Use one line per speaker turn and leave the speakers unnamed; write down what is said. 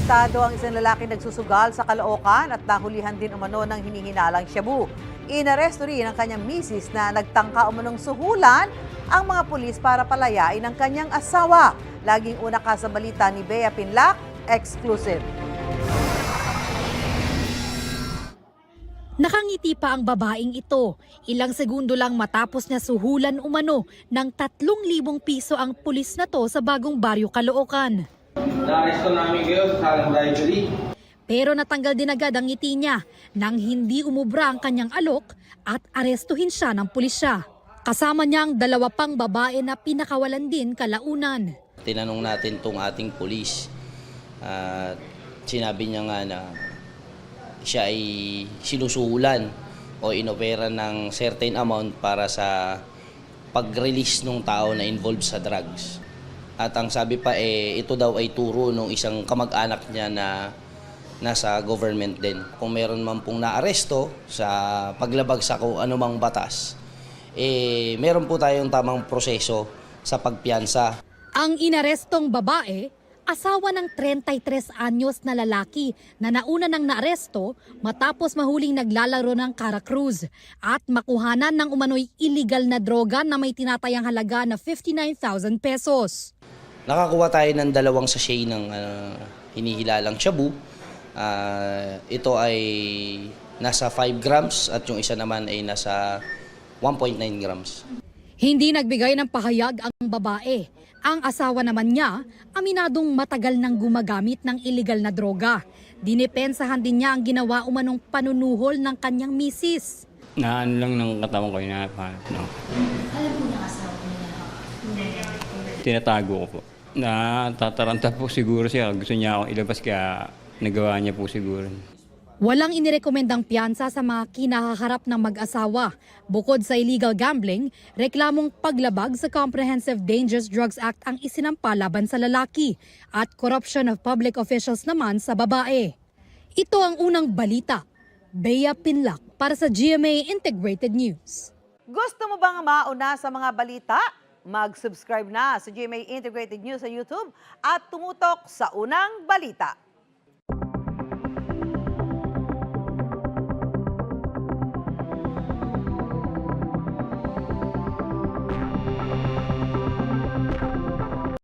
Arestado ang isang lalaki nagsusugal sa Caloocan at nahulihan din umano ng hinihinalang shabu. Inaresto rin ang kanyang misis na nagtangka umanong suhulan ang mga pulis para palayain ang kanyang asawa. Laging una ka sa balita ni Bea Pinlac, exclusive.
Nakangiti pa ang babaeng ito. Ilang segundo lang matapos niya suhulan umano ng 3,000 piso ang pulis na to sa Bagong Baryo, Caloocan.
Na-aresto namin kayo sa salang bribery.
Pero natanggal din agad ang ngiti niya nang hindi umubra ang kanyang alok at arestuhin siya ng pulisya. Kasama niya ang 2 pang babae na pinakawalan din kalaunan.
Tinanong natin tong ating pulis at sinabi niya nga na siya ay sinusuhulan o inopera ng certain amount para sa pag-release ng tao na involved sa drugs. At ang sabi pa ito daw ay turo ng isang kamag-anak niya na nasa government din. Kung meron man pong naaresto sa paglabag sa kung anumang batas, meron po tayong tamang proseso sa pagpiyansa.
Ang inarestong babae, asawa ng 33 anyos na lalaki na nauna nang naaresto matapos mahuling naglalaro ng Caracruz at makuhanan ng umano'y illegal na droga na may tinatayang halaga na 59,000 pesos.
Nakakuha tayo ng 2 sachet ng hinihilalang shabu. Ito ay nasa 5 grams at yung isa naman ay nasa 1.9 grams.
Hindi nagbigay ng pahayag ang babae. Ang asawa naman niya, aminadong matagal nang gumagamit ng illegal na droga. Dinipensahan din niya ang ginawa umanong panunuhol ng kanyang misis.
Naan lang ng katawan ko, hinahanap. No?
Alam po niya kasama niya.
Tinatago ko po. Natataranta po siguro siya. Gusto niya akong ilabas kaya nagawa niya po siguro.
Walang inirekomendang piyansa sa mga kinahaharap ng mag-asawa. Bukod sa illegal gambling, reklamong paglabag sa Comprehensive Dangerous Drugs Act ang isinampa laban sa lalaki at corruption of public officials naman sa babae. Ito ang unang balita. Bea Pinlac para sa GMA Integrated News.
Gusto mo bang mauna sa mga balita? Mag-subscribe na sa GMA Integrated News sa YouTube at tumutok sa unang balita.